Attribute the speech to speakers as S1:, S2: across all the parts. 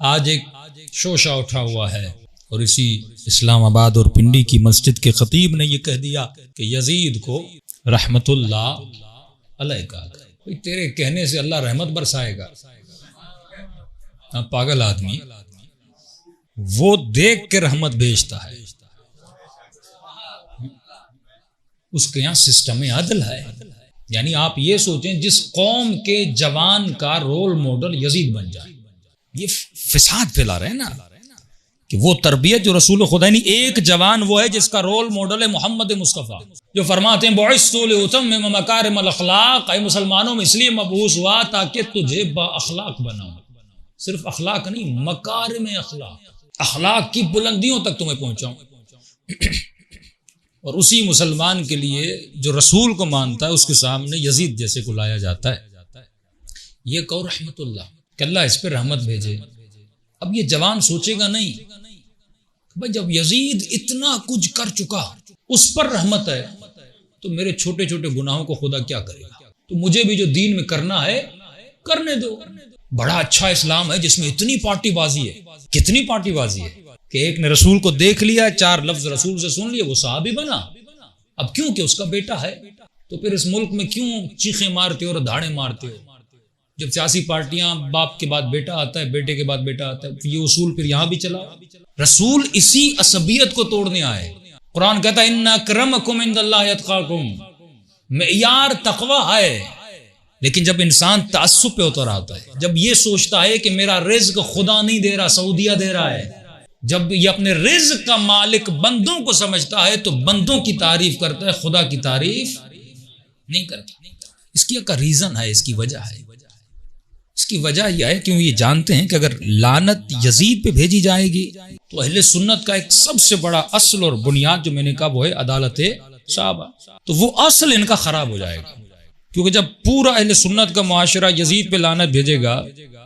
S1: آج ایک شوشہ اٹھا ہوا ہے اور اسی اسلام آباد اور پنڈی کی مسجد کے خطیب نے یہ کہہ دیا کہ یزید کو رحمت اللہ علیہ کہا گیا۔ تیرے کہنے سے اللہ رحمت برسائے گا؟ پاگل آدمی، وہ دیکھ کے رحمت بھیجتا ہے، اس کے یہاں سسٹم عدل ہے۔ یعنی آپ یہ سوچیں جس قوم کے جوان کا رول ماڈل یزید بن جائے، یہ فساد پھیلا رہے ہیں نا، کہ وہ تربیت جو رسول خدا نے، ایک جوان وہ ہے جس کا رول ماڈل ہے محمد مصطفیٰ، جو فرماتے ہیں بعثت لأتمم مکارم الاخلاق، اے مسلمانوں میں اس لیے مبعوث ہوا تاکہ تجھے با اخلاق بناؤں۔ صرف اخلاق نہیں، مکارم اخلاق کی بلندیوں تک تمہیں پہنچاؤں۔ اور اسی مسلمان کے لیے جو رسول کو مانتا ہے اس کے سامنے یزید جیسے کو لایا جاتا ہے۔ یہ کہو رحمت اللہ، کہ اللہ اس پہ رحمت بھیجے۔ اب یہ جوان سوچے گا نہیں بھائی جب یزید اتنا کچھ کر چکا اس پر رحمت ہے تو میرے چھوٹے چھوٹے گناہوں کو خدا کیا کرے گا؟ تو مجھے بھی جو دین میں کرنا ہے کرنے دو۔ بڑا اچھا اسلام ہے جس میں اتنی پارٹی بازی ہے۔ کتنی پارٹی بازی ہے کہ ایک نے رسول کو دیکھ لیا، 4 لفظ رسول سے سن لیے، وہ صحابی بنا۔ اب کیوں کہ اس کا بیٹا ہے، تو پھر اس ملک میں کیوں چیخیں مارتے ہو اور دھاڑے مارتے ہو؟ جب سیاسی پارٹیاں باپ کے بعد بیٹا آتا ہے، بیٹے کے بعد بیٹا آتا ہے، یہ اصول پھر یہاں بھی چلا۔ رسول اسی عصبیت کو توڑنے آئے۔ قرآن کہتا ہے ان اکرمکم عند اللہ اتقاکم، معیار تقوی ہے۔ لیکن جب انسان تعصب پہ اتر آتا ہے، جب یہ سوچتا ہے کہ میرا رزق خدا نہیں دے رہا، سعودیہ دے رہا ہے، جب یہ اپنے رزق کا مالک بندوں کو سمجھتا ہے تو بندوں کی تعریف کرتا ہے، خدا کی تعریف نہیں کرتا۔ اس کی ایک ریزن ہے، اس کی وجہ ہے۔ اس کی وجہ یہ ہے کہ یہ جانتے ہیں کہ اگر لعنت یزید پہ بھیجی جائے گی تو اہل سنت کا ایک سب سے بڑا اصل اور بنیاد جو میں نے کہا وہ ہے عدالت صحابہ، تو وہ اصل ان کا خراب ہو جائے گا۔ کیونکہ جب پورا اہل سنت کا معاشرہ یزید پہ لعنت بھیجے گا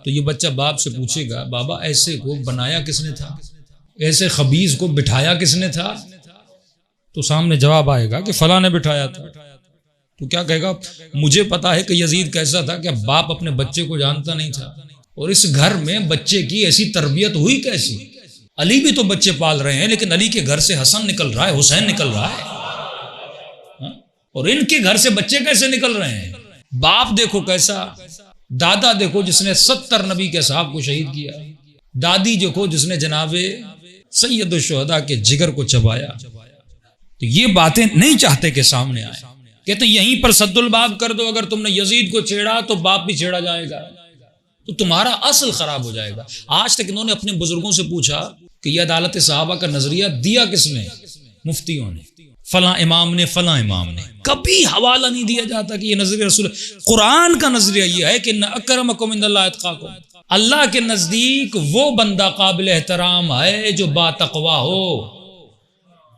S1: تو یہ بچہ باپ سے پوچھے گا بابا ایسے کو بنایا کس نے تھا، ایسے خبیث کو بٹھایا کس نے تھا؟ تو سامنے جواب آئے گا کہ فلاں نے بٹھایا تھا۔ تو کیا کہے گا؟ مجھے پتا ہے کہ یزید کیسا تھا، کہ باپ اپنے بچے کو جانتا نہیں تھا، اور اس گھر میں بچے کی ایسی تربیت ہوئی کیسی؟ علی بھی تو بچے پال رہے ہیں لیکن علی کے گھر سے حسن نکل رہا ہے، حسین نکل رہا ہے، اور ان کے گھر سے بچے کیسے نکل رہے ہیں؟ باپ دیکھو کیسا، دادا دیکھو جس نے 70 نبی کے صحاب کو شہید کیا، دادی دیکھو جس نے جناب سید الشہداء کے جگر کو چبایا۔ تو یہ باتیں نہیں چاہتے کہ سامنے آئے، کہتے ہیں یہیں پر سد الباب کر دو، اگر تم نے یزید کو چھیڑا تو باپ بھی چھیڑا جائے گا، تو تمہارا اصل خراب ہو جائے گا۔ آج تک انہوں نے اپنے بزرگوں سے پوچھا کہ یہ عدالت صحابہ کا نظریہ دیا کس نے؟ مفتیوں نے، فلاں امام نے، فلاں امام نے۔ کبھی حوالہ نہیں دیا جاتا کہ یہ نظریہ رسول۔ قرآن کا نظریہ یہ ہے کہ اکرمکم عند اللہ اتقاکم، اللہ کے نزدیک وہ بندہ قابل احترام ہے جو با تقوی ہو،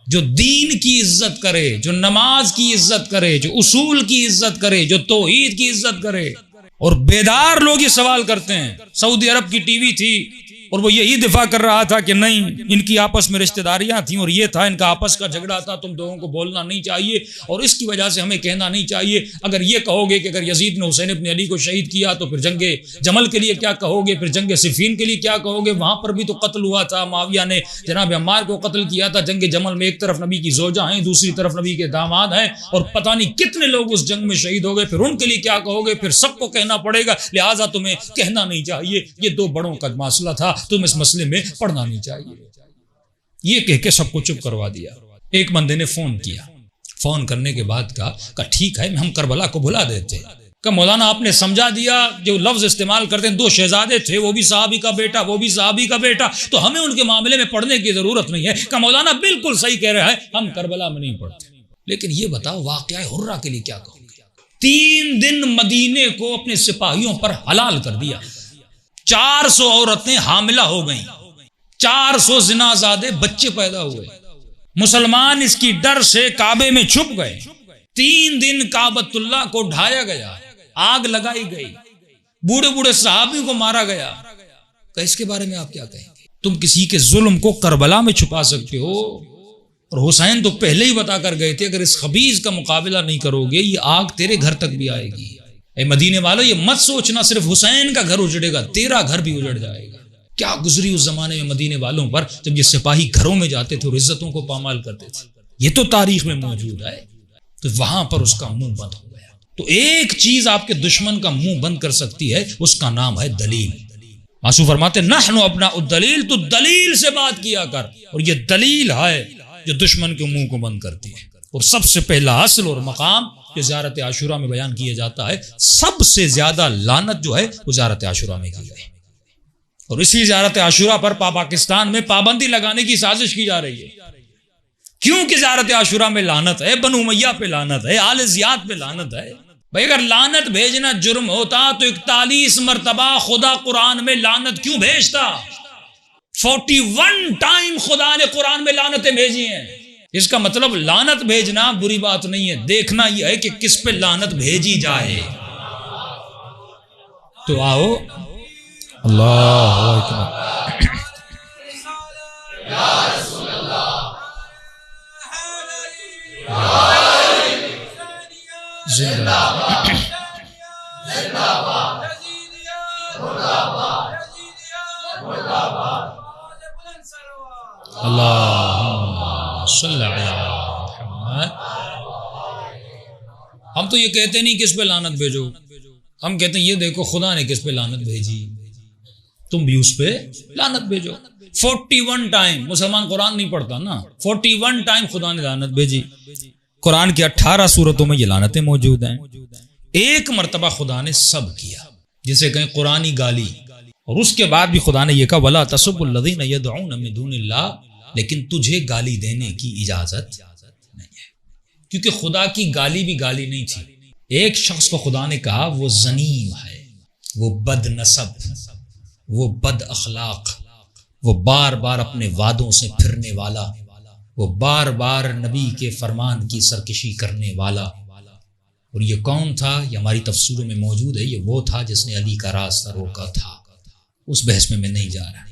S1: جو دین کی عزت کرے، جو نماز کی عزت کرے، جو اصول کی عزت کرے، جو توحید کی عزت کرے۔ اور بیدار لوگ یہ سوال کرتے ہیں، سعودی عرب کی ٹی وی تھی اور وہ یہی دفاع کر رہا تھا کہ نہیں ان کی آپس میں رشتہ داریاں تھیں اور یہ تھا ان کا آپس کا جھگڑا تھا، تم لوگوں کو بولنا نہیں چاہیے اور اس کی وجہ سے ہمیں کہنا نہیں چاہیے۔ اگر یہ کہو گے کہ اگر یزید نے حسین ابن علی کو شہید کیا تو پھر جنگ جمل کے لیے کیا کہو گے، پھر جنگ صفین کے لیے کیا کہو گے؟ وہاں پر بھی تو قتل ہوا تھا، معاویہ نے جناب عمار کو قتل کیا تھا۔ جنگ جمل میں ایک طرف نبی کی زوجہ ہیں، دوسری طرف نبی کے داماد ہیں، اور پتہ نہیں کتنے لوگ اس جنگ میں شہید ہو گئے، پھر ان کے لیے کیا کہو گے؟ پھر سب کو کہنا پڑے گا، لہٰذا تمہیں کہنا نہیں چاہیے، یہ 2 بڑوں کا مسئلہ تھا، تم اس مسئلے میں پڑھنا نہیں چاہیے۔ یہ کہہ کے سب کو چپ کروا دیا۔ ایک بندے نے فون کیا، فون کرنے کے بعد کہا ٹھیک ہے ہم کربلا کو بھلا دیتے ہیں۔ کہ مولانا آپ نے سمجھا دیا، جو لفظ استعمال کرتے ہیں 2 شہزادے تھے، وہ بھی صحابی کا بیٹا، وہ بھی صحابی کا بیٹا، تو ہمیں ان کے معاملے میں پڑھنے کی ضرورت نہیں ہے۔ کہ مولانا بالکل صحیح کہہ رہا ہے، ہم کربلا میں نہیں پڑھتے۔ لیکن یہ بتاؤ واقعہ حرہ کے لیے کیا کہو گے؟ 3 دن مدینے کو اپنے سپاہیوں پر حلال کر دیا، 400 عورتیں حاملہ ہو گئیں، 400 زنازادے بچے پیدا ہوئے۔ مسلمان اس کی ڈر سے کعبے میں چھپ گئے۔ 3 دن کعبۃ اللہ کو ڈھایا گیا، آگ لگائی گئی، بوڑھے بوڑھے صحابیوں کو مارا گیا۔ کہ اس کے بارے میں آپ کیا کہیں گے؟ تم کسی کے ظلم کو کربلا میں چھپا سکتے ہو، اور حسین تو پہلے ہی بتا کر گئے تھے اگر اس خبیث کا مقابلہ نہیں کرو گے یہ آگ تیرے گھر تک بھی آئے گی۔ اے مدینے والو، یہ مت سوچنا صرف حسین کا گھر اجڑے گا، تیرا گھر بھی اجڑ جائے گا۔ کیا گزری اس زمانے میں مدینے والوں پر جب یہ سپاہی گھروں میں جاتے تھے اور عزتوں کو پامال کرتے تھے. یہ تو تاریخ میں موجود ہے. تو وہاں پر اس کا منہ بند ہو گیا. تو ایک چیز آپ کے دشمن کا منہ بند کر سکتی ہے، اس کا نام ہے دلیل. آنسو فرماتے نحن ابناء الدلیل، تو دلیل سے بات کیا کر. اور یہ دلیل ہے جو دشمن کے منہ کو بند کرتی ہے. اور سب سے پہلا اصل اور مقام جو زیارت عاشوراء میں بیان کیا جاتا ہے، سب سے زیادہ لعنت جو ہے وہ زیارت عاشوراء میں کی گئی. اور اسی زیارت عاشوراء پر پاکستان میں پابندی لگانے کی سازش کی جا رہی ہے. کیونکہ زیارت عاشوراء میں لعنت ہے، بنو امیہ پہ لعنت ہے، آل زیاد پہ لعنت ہے. بھائی اگر لعنت بھیجنا جرم ہوتا تو 41 مرتبہ خدا قرآن میں لعنت کیوں بھیجتا؟ 41 ٹائم خدا نے قرآن میں لعنتیں بھیجی ہیں. اس کا مطلب لعنت بھیجنا بری بات نہیں ہے، دیکھنا یہ ہے کہ کس پہ لعنت بھیجی جائے. تو آؤ اللہ اکبر. اللہم صلی علی محمد. ہم تو یہ کہتے نہیں کس پہ لعنت بھیجو، ہم کہتے ہیں یہ دیکھو خدا نے کس پہ لعنت بھیجی، تم بھی اس پہ لعنت بھیجو. 41 ٹائم مسلمان قرآن نہیں پڑھتا نا، 41 ٹائم خدا نے لعنت بھیجی. قرآن کی 18 سورتوں میں یہ لعنتیں موجود ہیں. ایک مرتبہ خدا نے سب کیا، جسے کہیں قرآنی گالی. اور اس کے بعد بھی خدا نے یہ کہا وَلَا تَسُبُّوا الَّذِينَ يَدْعُونَ مِن دُونِ اللَّهِ، لیکن تجھے گالی دینے کی اجازت نہیں ہے. کیونکہ خدا کی گالی بھی گالی نہیں تھی. ایک شخص کو خدا نے کہا وہ ذنیم ہے، وہ بد نسب، وہ بد اخلاق، وہ بار بار اپنے وعدوں سے پھرنے والا، وہ بار بار نبی کے فرمان کی سرکشی کرنے والا. اور یہ کون تھا؟ یہ ہماری تفسیروں میں موجود ہے. یہ وہ تھا جس نے علی کا راستہ روکا تھا. اس بحث میں نہیں جا رہا.